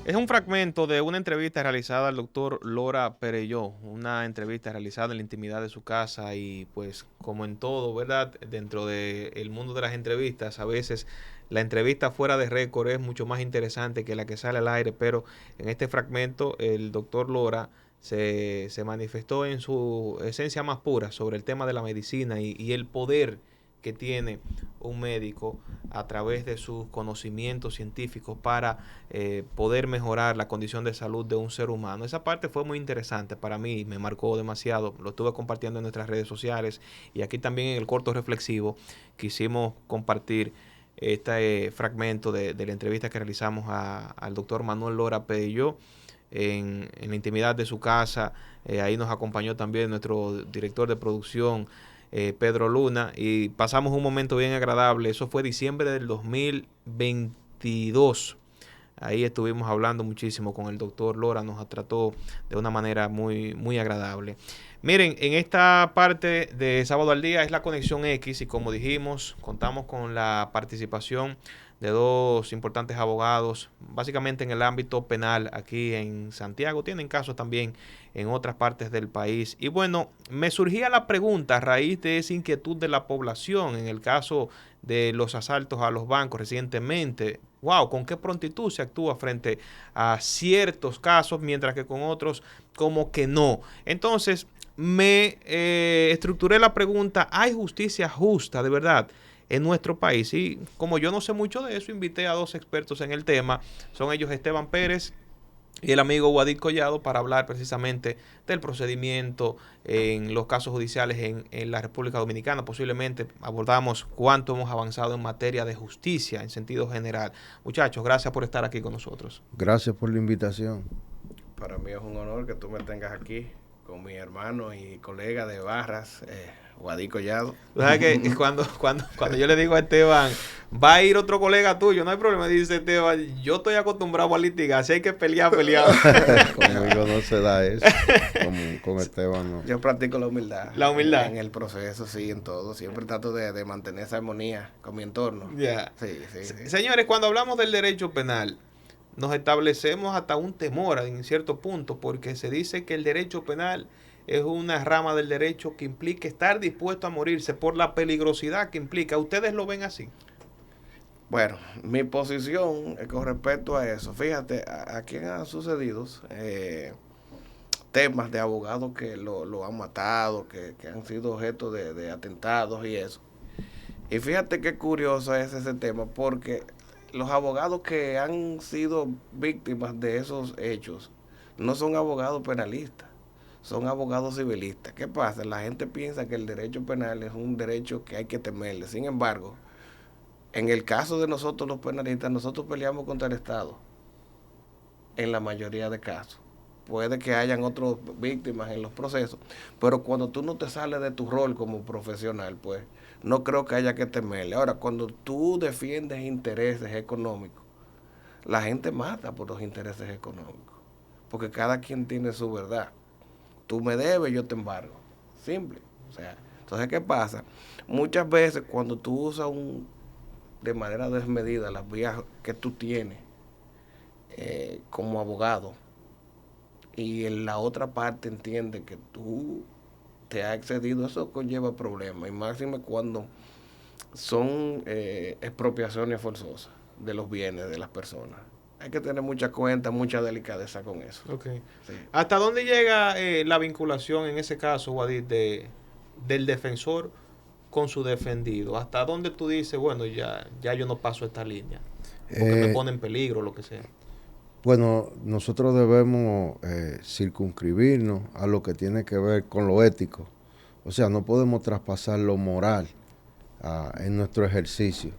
Es un fragmento de una entrevista realizada al doctor Lora Perelló, una entrevista realizada en la intimidad de su casa y pues como en todo, ¿verdad? Dentro del mundo de las entrevistas, a veces la entrevista fuera de récord es mucho más interesante que la que sale al aire, pero en este fragmento el doctor Lora se manifestó en su esencia más pura sobre el tema de la medicina y el poder que tiene un médico a través de sus conocimientos científicos para poder mejorar la condición de salud de un ser humano. Esa parte fue muy interesante para mí, me marcó demasiado, lo estuve compartiendo en nuestras redes sociales y aquí también en el corto reflexivo quisimos compartir este fragmento de la entrevista que realizamos al doctor Manuel Lora Pedillo en la intimidad de su casa. Ahí nos acompañó también nuestro director de producción, Pedro Luna, y pasamos un momento bien agradable. Eso fue diciembre del 2022. Ahí estuvimos hablando muchísimo con el doctor Lora, nos trató de una manera muy, muy agradable. Miren, en esta parte de Sábado al Día es la Conexión X y como dijimos, contamos con la participación de dos importantes abogados, básicamente en el ámbito penal aquí en Santiago. Tienen casos también en otras partes del país. Y bueno, me surgía la pregunta a raíz de esa inquietud de la población en el caso de los asaltos a los bancos recientemente. Wow, con qué prontitud se actúa frente a ciertos casos, mientras que con otros como que no. Entonces, me estructuré la pregunta, ¿hay justicia justa de verdad en nuestro país? Y como yo no sé mucho de eso, invité a dos expertos en el tema. Son ellos Esteban Pérez y el amigo Guadil Collado para hablar precisamente del procedimiento en los casos judiciales en la República Dominicana. Posiblemente abordamos cuánto hemos avanzado en materia de justicia en sentido general. Muchachos, gracias por estar aquí con nosotros. Gracias por la invitación. Para mí es un honor que tú me tengas aquí con mi hermano y colega de Barras, Guadí Collado. Tú sabes que cuando yo le digo a Esteban, va a ir otro colega tuyo, no hay problema, dice Esteban, yo estoy acostumbrado a litigar, si hay que pelear, pelear. Conmigo no se da eso, con Esteban no. Yo practico la humildad. La humildad. En el proceso, sí, en todo. Siempre trato de mantener esa armonía con mi entorno. Ya. Sí, sí, sí. Señores, cuando hablamos del derecho penal, nos establecemos hasta un temor en cierto punto, porque se dice que el derecho penal es una rama del derecho que implica estar dispuesto a morirse por la peligrosidad que implica. ¿Ustedes lo ven así? Bueno, mi posición con respecto a eso, fíjate, aquí han sucedido temas de abogados que lo han matado, que han sido objeto de atentados y eso. Y fíjate qué curioso es ese tema, porque los abogados que han sido víctimas de esos hechos no son abogados penalistas, son abogados civilistas. ¿Qué pasa? La gente piensa que el derecho penal es un derecho que hay que temerle. Sin embargo, en el caso de nosotros los penalistas, nosotros peleamos contra el Estado, en la mayoría de casos. Puede que hayan otras víctimas en los procesos, pero cuando tú no te sales de tu rol como profesional, pues no creo que haya que temerle. Ahora, cuando tú defiendes intereses económicos, la gente mata por los intereses económicos, porque cada quien tiene su verdad. Tú me debes, yo te embargo. Simple. O sea, entonces, ¿qué pasa? Muchas veces cuando tú usas de manera desmedida las vías que tú tienes como abogado, y en la otra parte entiende que tú te has excedido, eso conlleva problemas, y máximo cuando son expropiaciones forzosas de los bienes de las personas. Hay que tener mucha cuenta, mucha delicadeza con eso. Okay. Sí. ¿Hasta dónde llega la vinculación en ese caso, Wadid, del defensor con su defendido? ¿Hasta dónde tú dices, bueno, ya yo no paso esta línea? Porque me pone en peligro, lo que sea. Bueno, nosotros debemos circunscribirnos a lo que tiene que ver con lo ético. O sea, no podemos traspasar lo moral en nuestro ejercicio.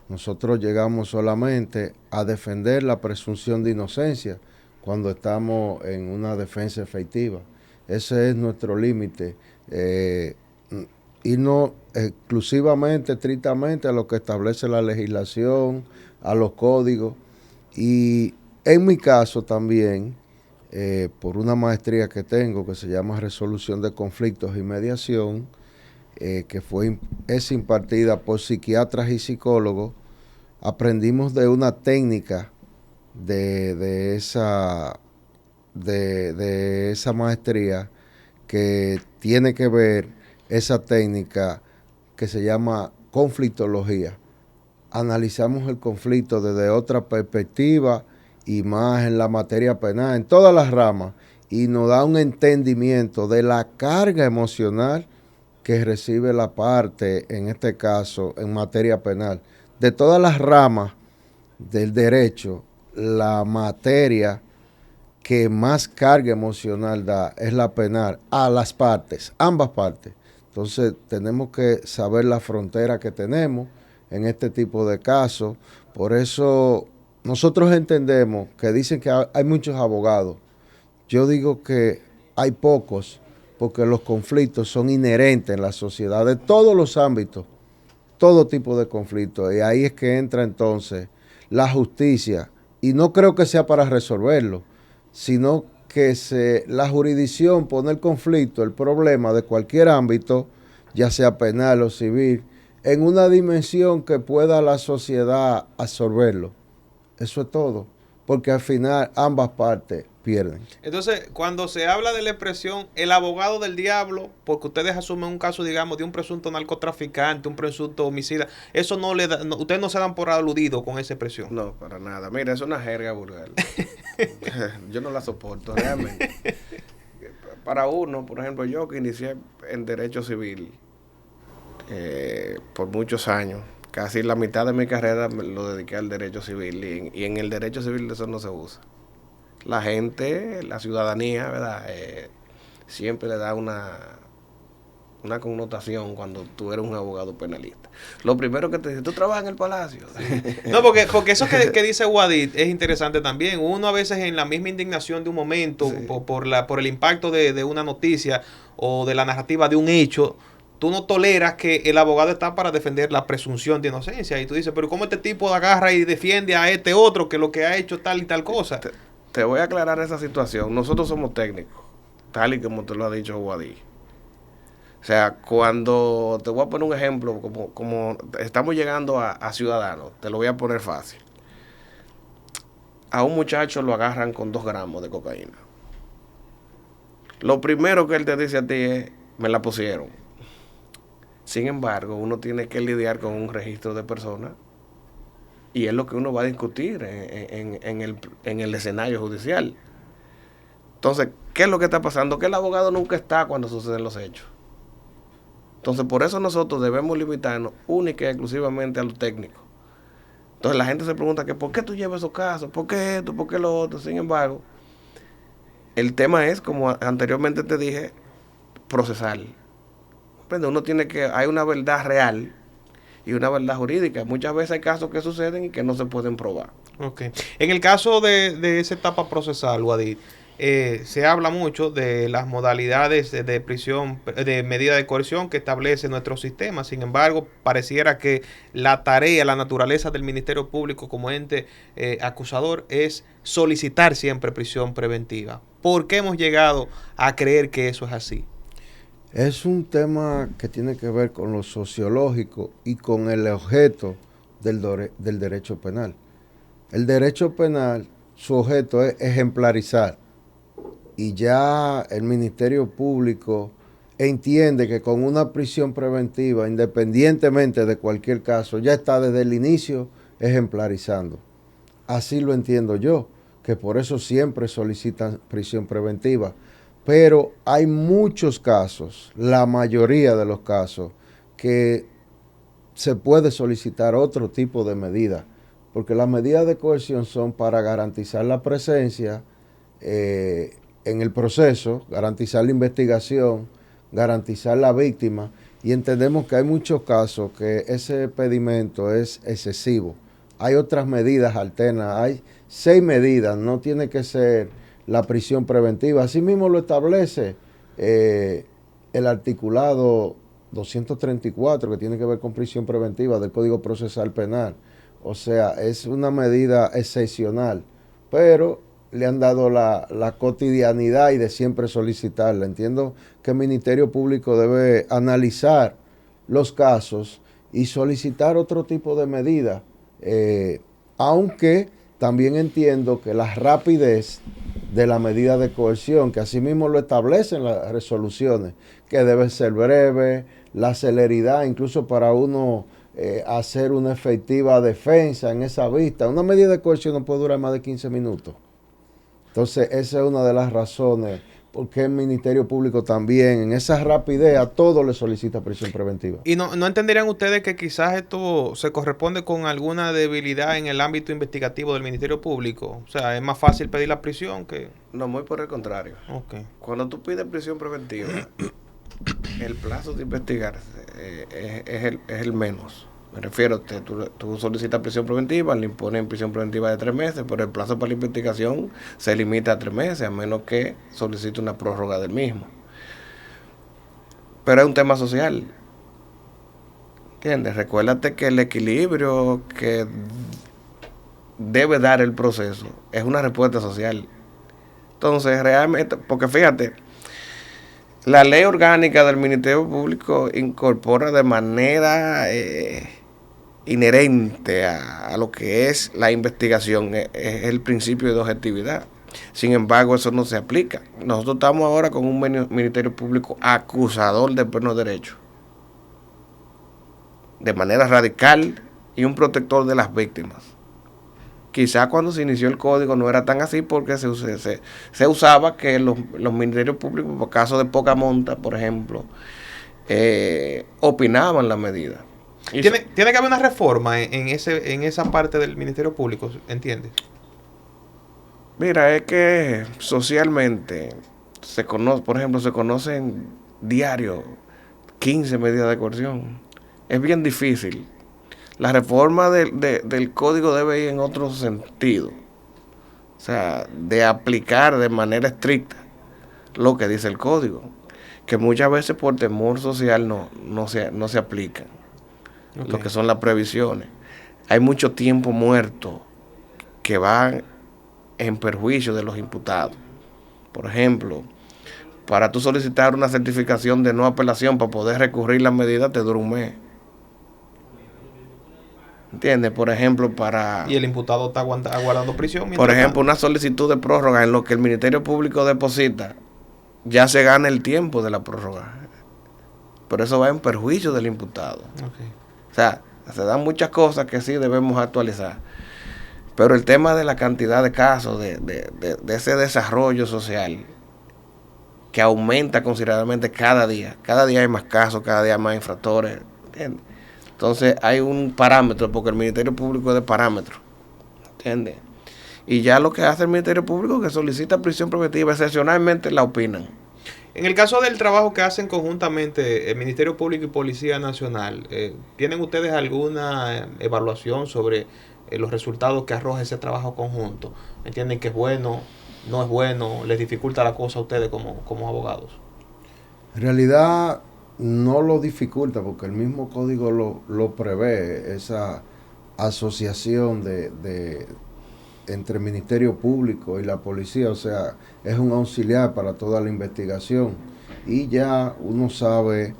Nosotros llegamos solamente a defender la presunción de inocencia cuando estamos en una defensa efectiva. Ese es nuestro límite. Irnos exclusivamente, estrictamente a lo que establece la legislación, a los códigos. Y en mi caso también, por una maestría que tengo que se llama Resolución de Conflictos y Mediación, es impartida por psiquiatras y psicólogos, aprendimos de una técnica de esa, de esa maestría que tiene que ver esa técnica que se llama conflictología. Analizamos el conflicto desde otra perspectiva y más en la materia penal, en todas las ramas, y nos da un entendimiento de la carga emocional que recibe la parte, en este caso, en materia penal. De todas las ramas del derecho, la materia que más carga emocional da es la penal a las partes, ambas partes. Entonces tenemos que saber la frontera que tenemos en este tipo de casos. Por eso nosotros entendemos que dicen que hay muchos abogados. Yo digo que hay pocos porque los conflictos son inherentes en la sociedad de todos los ámbitos, todo tipo de conflictos. Y ahí es que entra entonces la justicia. Y no creo que sea para resolverlo, sino que la jurisdicción pone el conflicto, el problema de cualquier ámbito, ya sea penal o civil, en una dimensión que pueda la sociedad absorberlo. Eso es todo, porque al final ambas partes pierden. Entonces, cuando se habla de la expresión el abogado del diablo, porque ustedes asumen un caso, digamos, de un presunto narcotraficante, un presunto homicida, eso no le da, no, ustedes no se dan por aludido con esa expresión. No, para nada. Mira, es una jerga vulgar. Yo no la soporto, realmente. Para uno, por ejemplo, yo que inicié en Derecho Civil por muchos años, casi la mitad de mi carrera lo dediqué al Derecho Civil y en el Derecho Civil eso no se usa. La gente, la ciudadanía, ¿verdad? Siempre le da una connotación cuando tú eres un abogado penalista. Lo primero que te dice, tú trabajas en el palacio. No, porque eso que dice Wadid es interesante también. Uno a veces en la misma indignación de un momento, sí, por el impacto de una noticia o de la narrativa de un hecho, tú no toleras que el abogado está para defender la presunción de inocencia. Y tú dices, pero ¿cómo este tipo agarra y defiende a este otro que lo que ha hecho tal y tal cosa? Te voy a aclarar esa situación. Nosotros somos técnicos, tal y como te lo ha dicho Wadid. O sea, cuando te voy a poner un ejemplo, como estamos llegando a ciudadanos, te lo voy a poner fácil. A un muchacho lo agarran con 2 gramos de cocaína. Lo primero que él te dice a ti es, me la pusieron. Sin embargo, uno tiene que lidiar con un registro de personas y es lo que uno va a discutir en el escenario judicial. Entonces, ¿qué es lo que está pasando? Que el abogado nunca está cuando suceden los hechos. Entonces, por eso nosotros debemos limitarnos única y exclusivamente a lo técnico. Entonces, la gente se pregunta que ¿por qué tú llevas esos casos? ¿Por qué esto? ¿Por qué lo otro? Sin embargo, el tema es, como anteriormente te dije, procesal. Uno tiene que, hay una verdad real y una verdad jurídica. Muchas veces hay casos que suceden y que no se pueden probar. Okay. En el caso de esa etapa procesal, Wadid, se habla mucho de las modalidades de prisión, de medida de coerción que establece nuestro sistema. Sin embargo, pareciera que la tarea, la naturaleza del Ministerio Público como ente acusador es solicitar siempre prisión preventiva. ¿Por qué hemos llegado a creer que eso es así? Es un tema que tiene que ver con lo sociológico y con el objeto del derecho penal. El derecho penal, su objeto es ejemplarizar. Y ya el Ministerio Público entiende que con una prisión preventiva, independientemente de cualquier caso, ya está desde el inicio ejemplarizando. Así lo entiendo yo, que por eso siempre solicitan prisión preventiva. Pero hay muchos casos, la mayoría de los casos, que se puede solicitar otro tipo de medida, porque las medidas de coerción son para garantizar la presencia en el proceso, garantizar la investigación, garantizar la víctima, y entendemos que hay muchos casos que ese pedimento es excesivo. Hay otras medidas alternas, hay 6 medidas, no tiene que ser la prisión preventiva. Así mismo lo establece el articulado 234, que tiene que ver con prisión preventiva del Código Procesal Penal. O sea, es una medida excepcional, pero le han dado la cotidianidad y de siempre solicitarla. Entiendo que el Ministerio Público debe analizar los casos y solicitar otro tipo de medida, aunque también entiendo que la rapidez de la medida de coerción, que asimismo lo establecen las resoluciones, que debe ser breve, la celeridad, incluso para uno hacer una efectiva defensa en esa vista. Una medida de coerción no puede durar más de 15 minutos. Entonces, esa es una de las razones porque el Ministerio Público también, en esa rapidez, a todos le solicita prisión preventiva. ¿Y no entenderían ustedes que quizás esto se corresponde con alguna debilidad en el ámbito investigativo del Ministerio Público? O sea, es más fácil pedir la prisión que... No, muy por el contrario. Okay. Cuando tú pides prisión preventiva, el plazo de investigar es el menos. Me refiero, tú solicitas prisión preventiva, le imponen prisión preventiva de 3 meses, pero el plazo para la investigación se limita a 3 meses, a menos que solicite una prórroga del mismo. Pero es un tema social. ¿Entiendes? Recuérdate que el equilibrio que debe dar el proceso es una respuesta social. Entonces, realmente, porque fíjate, la ley orgánica del Ministerio Público incorpora de manera inherente a lo que es la investigación, es el principio de objetividad. Sin embargo, eso no se aplica. Nosotros estamos ahora con un Ministerio Público acusador de plenos derechos, de manera radical, y un protector de las víctimas. Quizá cuando se inició el código no era tan así, porque se usaba que los ministerios públicos, por caso de poca monta, por ejemplo, opinaban la medida. Tiene que haber una reforma en esa parte del Ministerio Público, ¿entiendes? Mira, es que socialmente por ejemplo, se conocen diario 15 medidas de coerción. Es bien difícil. La reforma del código debe ir en otro sentido. O sea, de aplicar de manera estricta lo que dice el código, que muchas veces por temor social no se aplican. Okay. Lo que son las previsiones. Hay mucho tiempo muerto que va en perjuicio de los imputados. Por ejemplo, para tú solicitar una certificación de no apelación para poder recurrir la medida te dura un mes. ¿Entiendes? Por ejemplo, y el imputado está aguardando prisión. Por ejemplo, una solicitud de prórroga en lo que el Ministerio Público deposita, ya se gana el tiempo de la prórroga. Pero eso va en perjuicio del imputado. Okay. O sea, se dan muchas cosas que sí debemos actualizar. Pero el tema de la cantidad de casos, de ese desarrollo social, que aumenta considerablemente cada día hay más casos, cada día hay más infractores, ¿entiendes? Entonces hay un parámetro, porque el Ministerio Público es de parámetro, ¿entiendes? Y ya lo que hace el Ministerio Público es que solicita prisión preventiva, excepcionalmente la opinan. En el caso del trabajo que hacen conjuntamente el Ministerio Público y Policía Nacional, ¿tienen ustedes alguna evaluación sobre los resultados que arroja ese trabajo conjunto? ¿Entienden que es bueno, no es bueno, les dificulta la cosa a ustedes como abogados? En realidad no lo dificulta, porque el mismo código lo prevé, esa asociación entre el Ministerio Público y la policía. O sea, es un auxiliar para toda la investigación, y ya uno sabe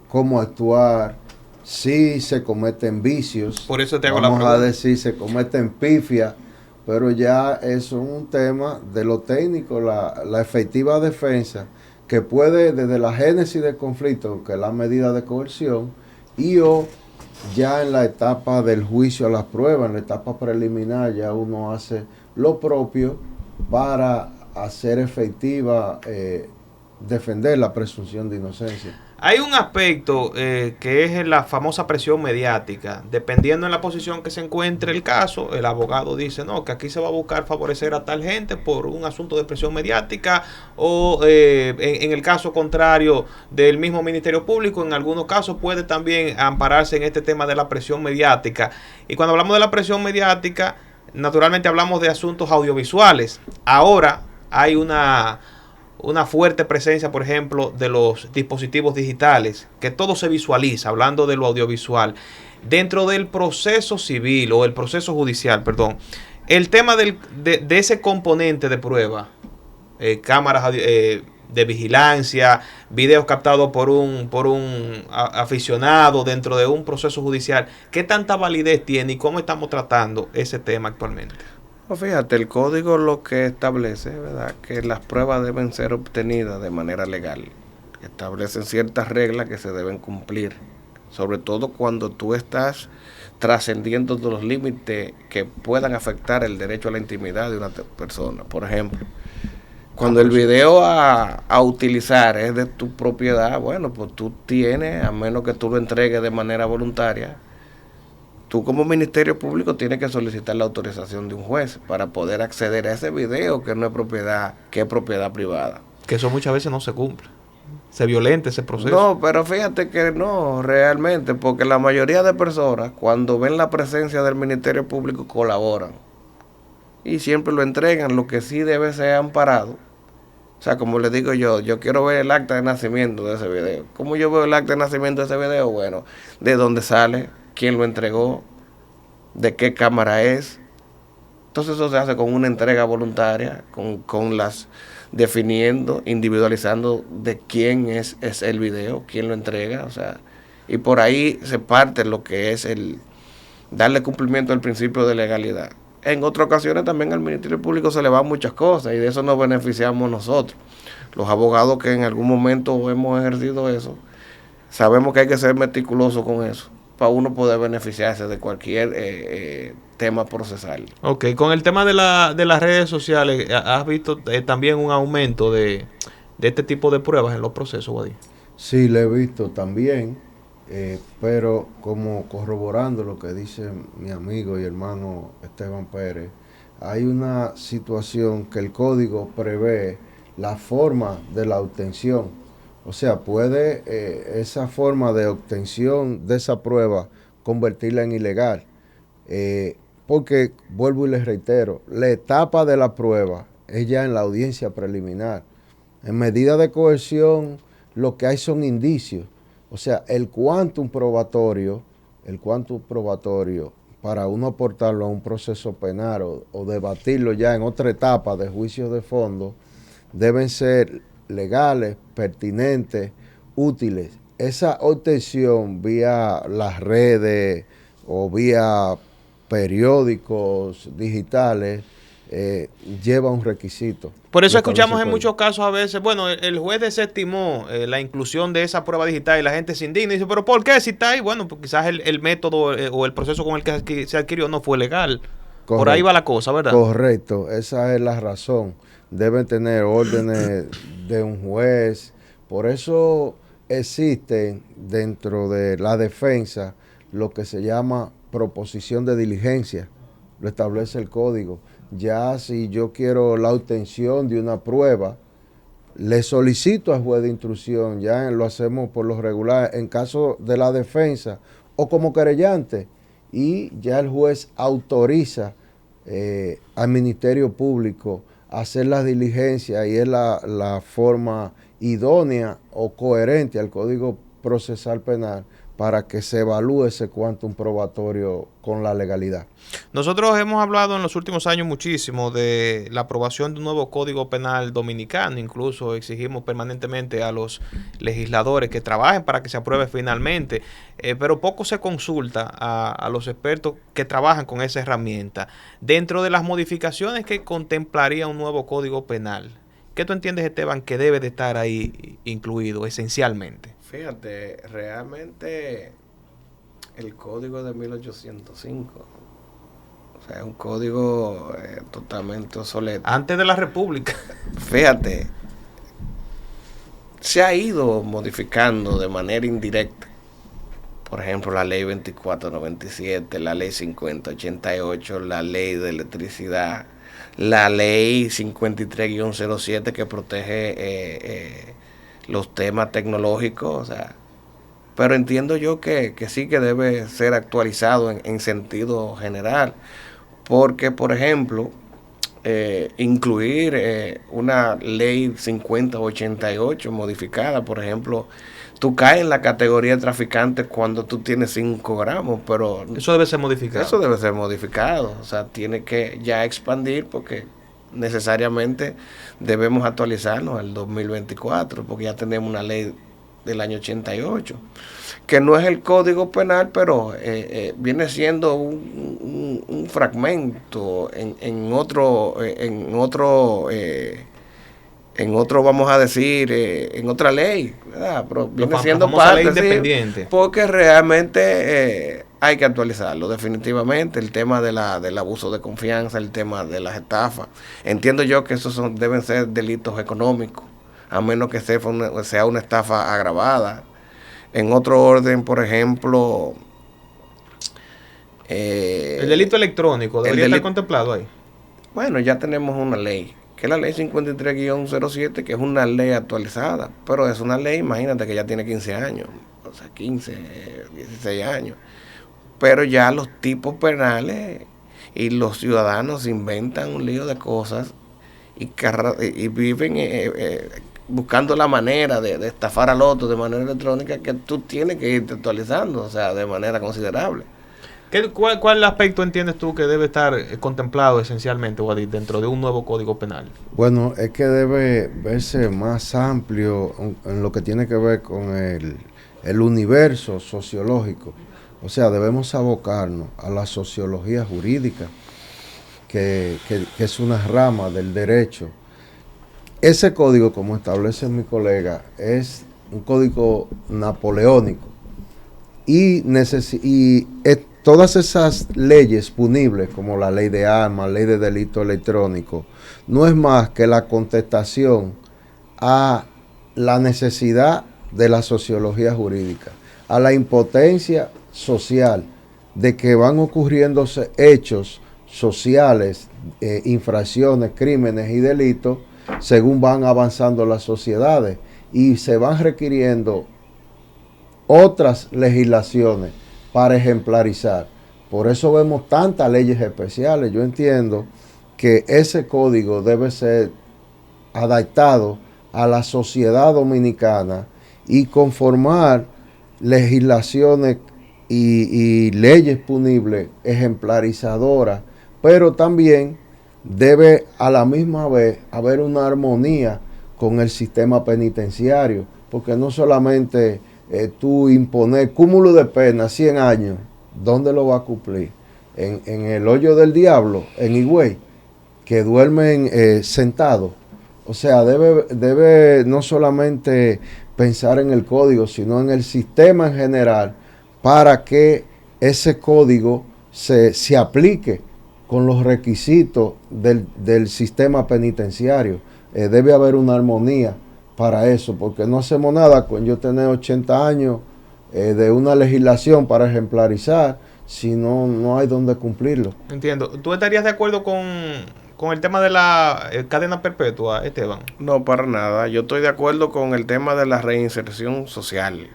cómo actuar si se cometen vicios. Por eso te hago vamos la pregunta. a decir, se cometen pifias, pero ya eso es un tema de lo técnico, la efectiva defensa, que puede desde la génesis del conflicto, que es la medida de coerción, o ya en la etapa del juicio a las pruebas, en la etapa preliminar, ya uno hace lo propio para hacer efectiva, defender la presunción de inocencia. Hay un aspecto que es la famosa presión mediática. Dependiendo en la posición que se encuentre el caso, el abogado dice, no, que aquí se va a buscar favorecer a tal gente por un asunto de presión mediática, o en el caso contrario del mismo Ministerio Público, en algunos casos puede también ampararse en este tema de la presión mediática. Y cuando hablamos de la presión mediática, naturalmente hablamos de asuntos audiovisuales. Ahora hay una fuerte presencia, por ejemplo, de los dispositivos digitales, que todo se visualiza, hablando de lo audiovisual. Dentro del proceso civil o el proceso judicial, perdón, el tema de ese componente de prueba, cámaras, de vigilancia, videos captados por un aficionado dentro de un proceso judicial. ¿Qué tanta validez tiene y cómo estamos tratando ese tema actualmente? Pues fíjate, el código lo que establece, ¿verdad?, que las pruebas deben ser obtenidas de manera legal. Establecen ciertas reglas que se deben cumplir, sobre todo cuando tú estás trascendiendo de los límites que puedan afectar el derecho a la intimidad de una persona. Por ejemplo, cuando el video a utilizar es de tu propiedad, bueno, pues tú tienes, a menos que tú lo entregues de manera voluntaria, tú como Ministerio Público tienes que solicitar la autorización de un juez para poder acceder a ese video que no es propiedad, que es propiedad privada. Que eso muchas veces no se cumple. Se violenta ese proceso. No, pero fíjate que no, realmente, porque la mayoría de personas, cuando ven la presencia del Ministerio Público, colaboran. Y siempre lo entregan, lo que sí debe ser amparado. O sea, como le digo yo quiero ver el acta de nacimiento de ese video. ¿Cómo yo veo el acta de nacimiento de ese video? Bueno, de dónde sale, quién lo entregó, de qué cámara es. Entonces eso se hace con una entrega voluntaria, con las definiendo, individualizando de quién es el video, quién lo entrega, o sea, y por ahí se parte lo que es el darle cumplimiento al principio de legalidad. En otras ocasiones también al Ministerio Público se le van muchas cosas y de eso nos beneficiamos nosotros. Los abogados que en algún momento hemos ejercido eso, sabemos que hay que ser meticuloso con eso, para uno poder beneficiarse de cualquier tema procesal. Ok, con el tema de las redes sociales, ¿has visto también un aumento de este tipo de pruebas en los procesos, Wadi? Sí, lo he visto también, pero como corroborando lo que dice mi amigo y hermano Esteban Pérez, hay una situación que el código prevé la forma de la obtención. O sea, puede esa forma de obtención de esa prueba convertirla en ilegal. Porque, vuelvo y les reitero, la etapa de la prueba es ya en la audiencia preliminar. En medida de coerción, lo que hay son indicios. O sea, el quantum probatorio para uno aportarlo a un proceso penal o debatirlo ya en otra etapa de juicio de fondo, deben ser legales, pertinentes, útiles. Esa obtención vía las redes o vía periódicos digitales lleva un requisito. Por eso escuchamos en muchos casos a veces, bueno, el juez desestimó la inclusión de esa prueba digital y la gente se indigna y dice, pero ¿por qué? Si está ahí, bueno, pues quizás el método o el proceso con el que se adquirió no fue legal. Correcto. Por ahí va la cosa, ¿verdad? Correcto, esa es la razón. Deben tener órdenes de un juez. Por eso existe dentro de la defensa lo que se llama proposición de diligencia. Lo establece el código. Ya si yo quiero la obtención de una prueba, le solicito al juez de instrucción, ya lo hacemos por lo regular en caso de la defensa o como querellante, y ya el juez autoriza al Ministerio Público a hacer las diligencias y es la forma idónea o coherente al Código Procesal Penal para que se evalúe ese quantum probatorio con la legalidad. Nosotros hemos hablado en los últimos años muchísimo de la aprobación de un nuevo Código Penal dominicano, incluso exigimos permanentemente a los legisladores que trabajen para que se apruebe finalmente, pero poco se consulta a los expertos que trabajan con esa herramienta. Dentro de las modificaciones que contemplaría un nuevo Código Penal, ¿qué tú entiendes, Esteban, que debe de estar ahí incluido esencialmente? Fíjate, realmente el código de 1805, o sea, es un código totalmente obsoleto. Antes de la República. Fíjate, se ha ido modificando de manera indirecta. Por ejemplo, la ley 2497, la ley 5088, la ley de electricidad, la ley 53-07 que protege los temas tecnológicos, o sea, pero entiendo yo que sí que debe ser actualizado en sentido general, porque por ejemplo, incluir una ley 5088 modificada, por ejemplo, tú caes en la categoría de traficante cuando tú tienes 5 gramos, pero eso debe ser modificado. Eso debe ser modificado, o sea, tiene que ya expandir porque necesariamente debemos actualizarnos al 2024, porque ya tenemos una ley del año 88, que no es el Código Penal, pero viene siendo un fragmento en otro, vamos a decir, en otra ley, ¿verdad? Pero viene siendo parte, ley independiente. sí, porque realmente hay que actualizarlo, definitivamente, el tema del abuso de confianza, el tema de las estafas. Entiendo yo que esos deben ser delitos económicos, a menos que sea una estafa agravada. En otro orden, por ejemplo, el delito electrónico debería estar contemplado ahí. Bueno, ya tenemos una ley, que es la ley 53-07, que es una ley actualizada, pero es una ley, imagínate que ya tiene 15 años, o sea, 15, 16 años. Pero ya los tipos penales y los ciudadanos inventan un lío de cosas y viven buscando la manera de estafar al otro de manera electrónica, que tú tienes que irte actualizando, o sea, de manera considerable. ¿Cuál aspecto entiendes tú que debe estar contemplado esencialmente, Wadid, dentro de un nuevo Código Penal? Bueno, es que debe verse más amplio en lo que tiene que ver con el universo sociológico. O sea, debemos abocarnos a la sociología jurídica, que es una rama del derecho. Ese código, como establece mi colega, es un código napoleónico y todas esas leyes punibles, como la ley de armas, ley de delito electrónico, no es más que la contestación a la necesidad de la sociología jurídica, a la impotencia social de que van ocurriéndose hechos sociales, infracciones, crímenes y delitos, según van avanzando las sociedades, y se van requiriendo otras legislaciones para ejemplarizar. Por eso vemos tantas leyes especiales. Yo entiendo que ese código debe ser adaptado a la sociedad dominicana y conformar legislaciones y leyes punibles ejemplarizadoras, pero también debe a la misma vez haber una armonía con el sistema penitenciario, porque no solamente tú imponer cúmulo de pena 100 años, ¿dónde lo va a cumplir? En el hoyo del diablo, en Higüey, que duermen sentados. O sea, debe no solamente pensar en el código, sino en el sistema en general, para que ese código se aplique con los requisitos del sistema penitenciario. Debe haber una armonía para eso, porque no hacemos nada con yo tener 80 años de una legislación para ejemplarizar si no hay donde cumplirlo. Entiendo. ¿Tú estarías de acuerdo con el tema de la cadena perpetua, Esteban? No, para nada. Yo estoy de acuerdo con el tema de la reinserción social.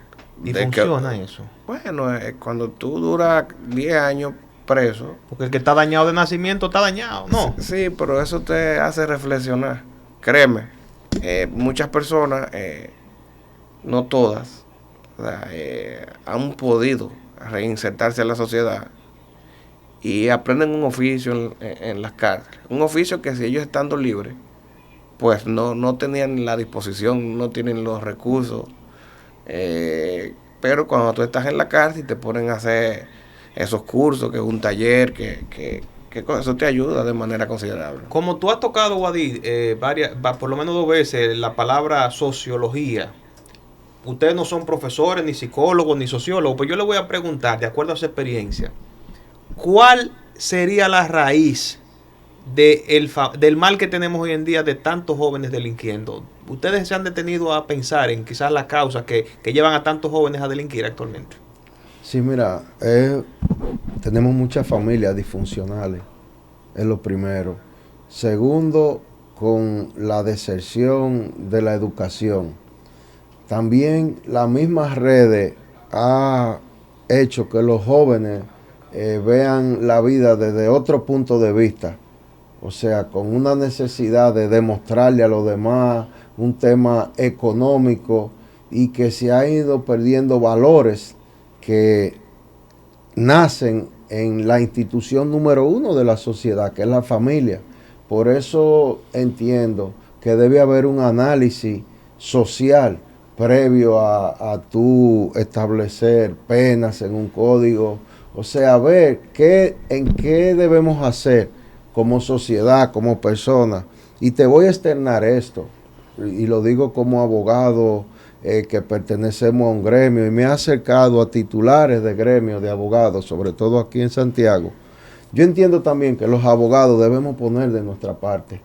¿Y funciona eso? Bueno, cuando tú duras 10 años preso. Porque el que está dañado de nacimiento está dañado, ¿no? Sí, pero eso te hace reflexionar. Créeme, muchas personas, no todas, han podido reinsertarse en la sociedad y aprenden un oficio en las cárceles. Un oficio que si ellos estando libres, pues no tenían la disposición, no tienen los recursos. Pero cuando tú estás en la cárcel te ponen a hacer esos cursos, que es un taller, que eso te ayuda de manera considerable. Como tú has tocado, Wadid, por lo menos 2 veces la palabra sociología. Ustedes no son profesores, ni psicólogos, ni sociólogos, pues yo le voy a preguntar, de acuerdo a su experiencia, ¿cuál sería la raíz del mal que tenemos hoy en día de tantos jóvenes delinquiendo? ¿Ustedes se han detenido a pensar en quizás las causas que llevan a tantos jóvenes a delinquir actualmente? Sí, mira, tenemos muchas familias disfuncionales, es lo primero. Segundo, con la deserción de la educación. También las mismas redes ha hecho que los jóvenes vean la vida desde otro punto de vista. O sea, con una necesidad de demostrarle a los demás un tema económico, y que se ha ido perdiendo valores que nacen en la institución número 1 de la sociedad, que es la familia. Por eso entiendo que debe haber un análisis social previo a tú establecer penas en un código. O sea, ver en qué debemos hacer como sociedad, como persona. Y te voy a externar esto, y lo digo como abogado que pertenecemos a un gremio, y me he acercado a titulares de gremios de abogados, sobre todo aquí en Santiago. Yo entiendo también que los abogados debemos poner de nuestra parte.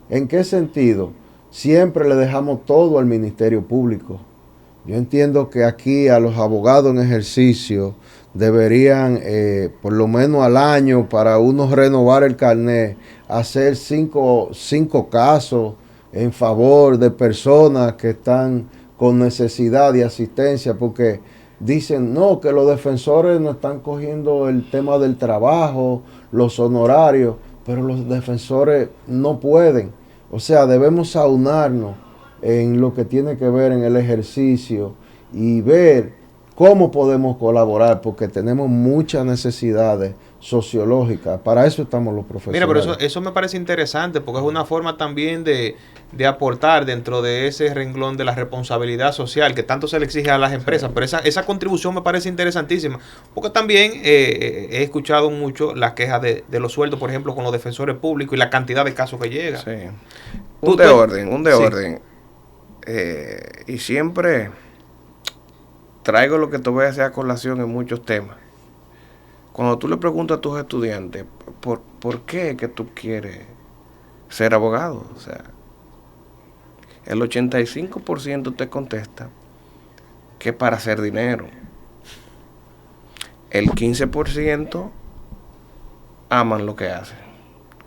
¿En qué sentido? Siempre le dejamos todo al Ministerio Público. Yo entiendo que aquí a los abogados en ejercicio deberían, por lo menos al año, para uno renovar el carnet, hacer cinco casos en favor de personas que están con necesidad de asistencia, porque dicen, no, que los defensores no están cogiendo el tema del trabajo, los honorarios, pero los defensores no pueden. O sea, debemos aunarnos en lo que tiene que ver en el ejercicio y ver cómo podemos colaborar, porque tenemos muchas necesidades sociológicas. Para eso estamos los profesionales. Mira, pero eso me parece interesante, porque es una forma también de aportar dentro de ese renglón de la responsabilidad social que tanto se le exige a las empresas. Sí. Pero esa contribución me parece interesantísima, porque también he escuchado mucho las quejas de los sueldos, por ejemplo, con los defensores públicos y la cantidad de casos que llega. Sí. Un de orden. Y siempre traigo lo que te voy a hacer a colación en muchos temas. Cuando tú le preguntas a tus estudiantes, ¿por qué que tú quieres ser abogado? O sea, el 85% te contesta que para hacer dinero. El 15% aman lo que hacen.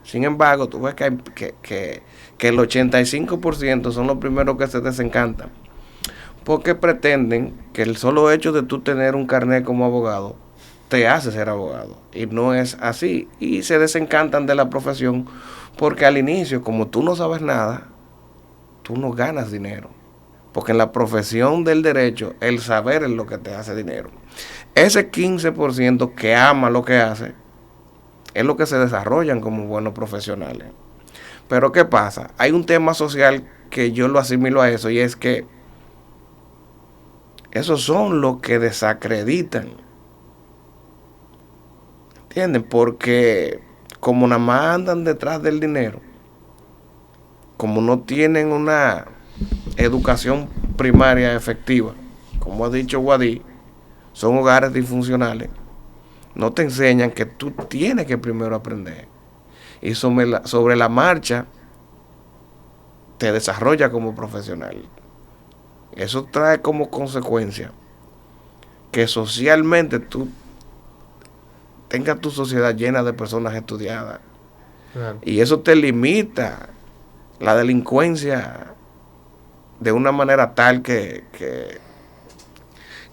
Sin embargo, tú ves que el 85% son los primeros que se desencantan, porque pretenden que el solo hecho de tú tener un carnet como abogado te hace ser abogado, y no es así, y se desencantan de la profesión porque al inicio, como tú no sabes nada, tú no ganas dinero, porque en la profesión del derecho el saber es lo que te hace dinero. Ese 15% que ama lo que hace es lo que se desarrollan como buenos profesionales. Pero ¿qué pasa? Hay un tema social que yo lo asimilo a eso, y es que esos son los que desacreditan. ¿Entienden? Porque como nada más andan detrás del dinero, como no tienen una educación primaria efectiva, como ha dicho Guadí, son hogares disfuncionales, no te enseñan que tú tienes que primero aprender. Y sobre la marcha te desarrolla como profesional. Eso trae como consecuencia que socialmente tú tengas tu sociedad llena de personas estudiadas. Claro. Y eso te limita la delincuencia de una manera tal que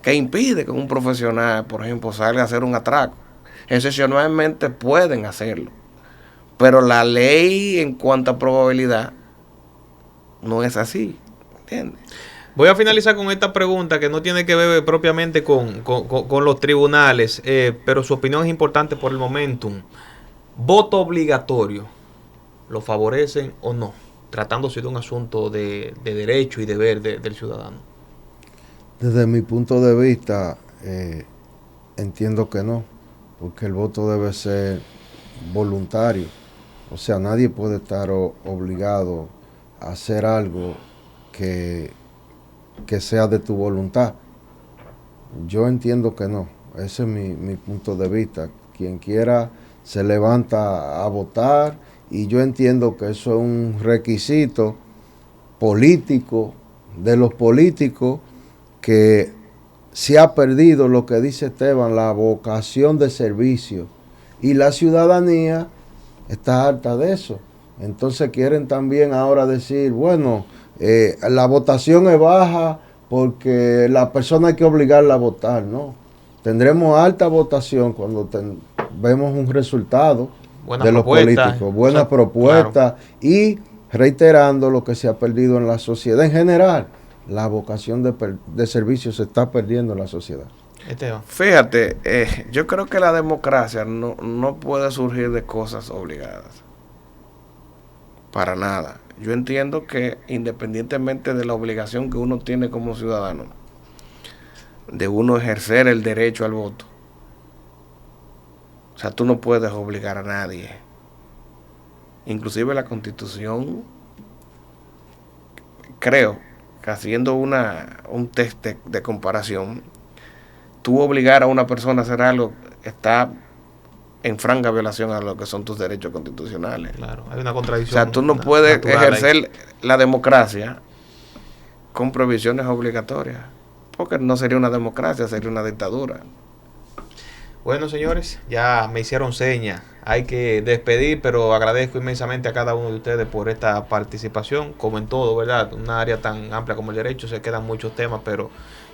impide que un profesional, por ejemplo, salga a hacer un atraco. Excepcionalmente pueden hacerlo, pero la ley en cuanto a probabilidad no es así, ¿entiendes? Voy a finalizar con esta pregunta que no tiene que ver propiamente con los tribunales, pero su opinión es importante por el momentum. ¿Voto obligatorio lo favorecen o no? Tratándose de un asunto de derecho y deber del ciudadano. Desde mi punto de vista, entiendo que no, porque el voto debe ser voluntario. O sea, nadie puede estar obligado a hacer algo que sea de tu voluntad. Yo entiendo que no. Ese es mi punto de vista. Quien quiera se levanta a votar, y yo entiendo que eso es un requisito político de los políticos, que se ha perdido lo que dice Esteban, la vocación de servicio, y la ciudadanía está harta de eso. Entonces quieren también ahora decir, bueno, la votación es baja porque la persona hay que obligarla a votar. No, tendremos alta votación cuando vemos un resultado de los políticos, buena propuesta, claro. Y reiterando lo que se ha perdido en la sociedad en general, la vocación de servicio se está perdiendo en la sociedad. Fíjate, yo creo que la democracia no puede surgir de cosas obligadas. Para nada. Yo entiendo que independientemente de la obligación que uno tiene como ciudadano, de uno ejercer el derecho al voto, o sea, tú no puedes obligar a nadie. Inclusive la Constitución, creo que haciendo un test de comparación, tú obligar a una persona a hacer algo está en franca violación a lo que son tus derechos constitucionales. Claro, hay una O contradicción. sea, tú no puedes ejercer ahí la democracia con provisiones obligatorias, porque no sería una democracia, sería una dictadura. Bueno, señores, ya me hicieron seña. Hay que despedir, pero agradezco inmensamente a cada uno de ustedes por esta participación. Como en todo, ¿verdad? Una área tan amplia como el derecho, se quedan muchos temas, pero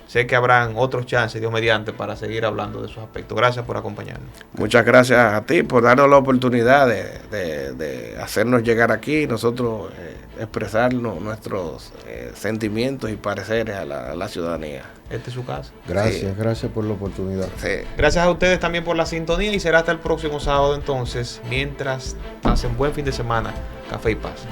sé que habrán otros chances, Dios mediante, para seguir hablando de esos aspectos. Gracias por acompañarnos. Muchas gracias a ti por darnos la oportunidad de hacernos llegar aquí, nosotros expresar nuestros sentimientos y pareceres a la ciudadanía. Esta es su casa. Gracias, gracias por la oportunidad. Sí. Gracias a ustedes también por la sintonía y será hasta el próximo sábado entonces. Mientras pasen buen fin de semana, Café y Paz.